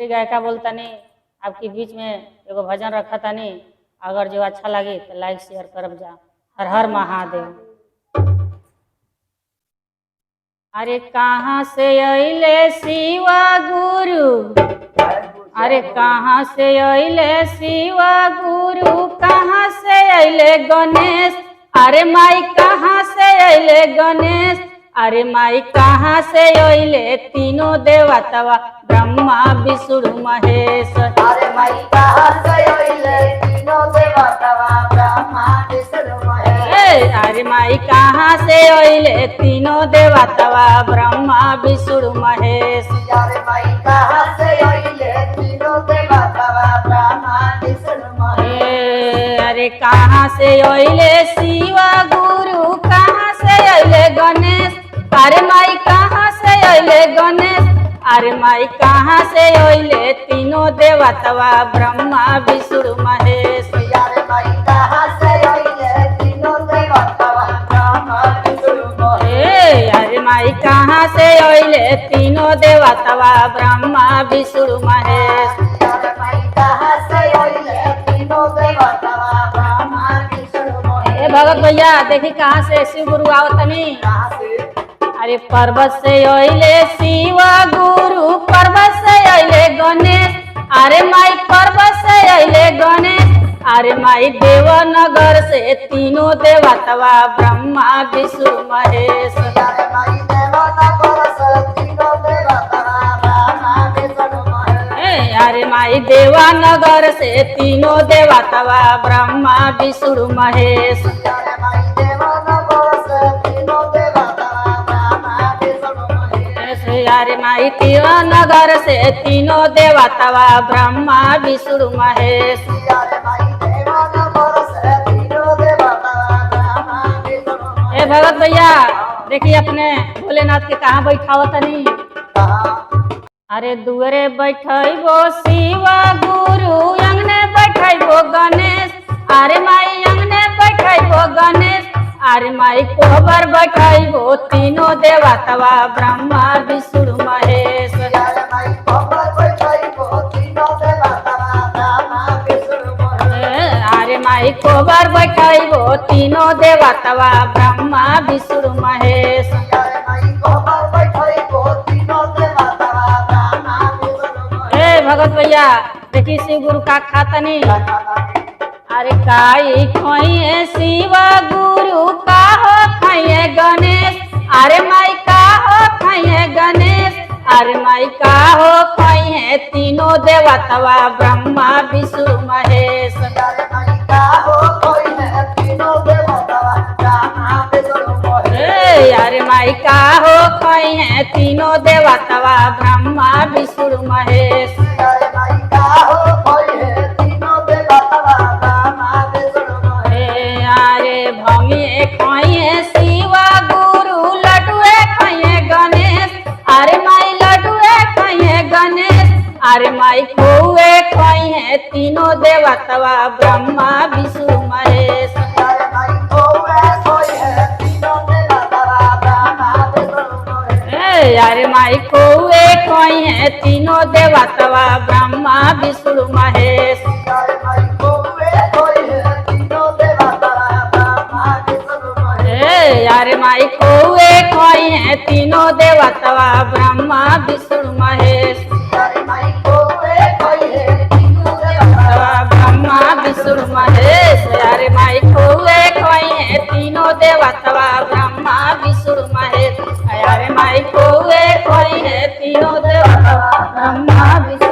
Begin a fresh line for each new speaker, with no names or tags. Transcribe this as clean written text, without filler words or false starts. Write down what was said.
गायिका बोलतनी आपके बीच में एगो भजन रखा तनी। अगर जो अच्छा लगे तो लाइक शेयर करब जा। हर हर महादेव। अरे कहाँ से अइले शिवा गुरु, अरे कहाँ से अइले शिवा गुरु, कहाँ से अइले गणेश। अरे माई कहाँ से अइले गणेश, अरे माई कहाँ से अइले तीनों देवतवा ब्रह्मा विष्णु महेश।
अरे माई कहाँ से अइले तीनों देवतवा ब्रह्मा विष्णु महेश।
अरे माई कहाँ से अइले तीनों देवतवा ब्रह्मा विष्णु महेश।
अरे माई कहाँ से अइले तीनों देवतवा ब्रह्मा विष्णु महेश।
अरे कहाँ से अइले शिवा गुरु, कहाँ से अइले गणेश। अरे माई कहाँ से अइले गणेश, अरे माई कहाँ से अइले तीनों देवतवा ब्रह्मा विष्णु महेश।
अरे माई कहाँ से अइले तीनों देवतवा ब्रह्मा विष्णु महेश।
अरे माई कहाँ से अइले तीनों देवतवा ब्रह्मा विष्णु महेश।
अरे माई कहाँ से अइले तीनों देवतवा ब्रह्मा विष्णु महेश।
भगत भैया देखी कहाँ से शिव गुरु आवतनी।
कहाँ से?
अरे पर्वत से अइले शिवा गुरु, पर्वत से अइले गणेश। अरे माई पर्वत से अइले गणेश, अरे माई देवनगर से तीनों देवतवा ब्रह्मा विष्णु महेश।
अरे माई देवनगर से तीनों देवतवा ब्रह्मा विष्णु महेश।
अरे माई देवनगर से तीनों देवतवा ब्रह्मा विष्णु महेश।
अरे माई देवनगर से तीनों देवतवा ब्रह्मा विष्णु महेश।
अरे माई देवनगर से तीनों देवतवा ब्रह्मा विष्णु महेश।
अरे माई देवनगर से तीनों देवतवा ब्रह्मा विष्णु महेश।
भगत भैया देखिए अपने भोलेनाथ के कहाँ बैठावतनी। अरे दुअरे बैठबो शिवा गुरु, अंगने बैठबो गणेश। अरे माई अंगने बैठबो गणेश, अरे माई कोबर बैठबो तीनों देवतवा ब्रह्मा विष्णु महेश।
अरे माई कोबर बैठबो तीनों देवतवा ब्रह्मा विष्णु महेश।
अरे माई कोबर बैठबो तीनों देवतवा ब्रह्मा विष्णु महेश।
अरे माई कोबर बैठबो तीनों देवतवा ब्रह्मा विष्णु महेश।
भगत भैया देखी शिव गुरु का खातनी। अरे काई खोइए शिवा गुरु, का हो खाइए गणेश। अरे माई का हो खाइए गणेश, अरे माई का हो खाइए तीनों देवतवा ब्रह्मा विष्णु महेश।
अरे माई का हो खाइए तीनों देवतवा ब्रह्मा विष्णु महेश।
अरे माई का हो खाइए तीनों देवतवा ब्रह्मा विष्णु महेश।
अरे माई का हो खाइए तीनों देवतवा ब्रह्मा विष्णु महेश।
अरे भंगिए खाइए शिवा गुरु, लड्डुए खाइए गणेश। अरे माई लड्डुए खाइए गणेश, अरे माई खोए खाइए तीनों देवतवा ब्रह्मा विष्णु महेश।
अरे माई खोए खाइए तीनों देवतवा ब्रह्मा विष्णु महेश।
अरे माई खोए खाइए तीनों देवतवा ब्रह्मा विष्णु महेश।
अरे माई खोए खाइए तीनों देवतवा ब्रह्मा विष्णु महेश।
अरे माई खोए खाइए तीनों देवतवा ब्रह्मा विष्णु महेश।
अरे माई खोए खाइए तीनों देवतवा
ब्रह्मा विष्णु महेश। अरे माई खोए खाइए तीनों देवतवा ब्रह्मा विष्णु महेश। अरे माई खोए खाइए तीनों देवतवा ब्रह्मा विष्णु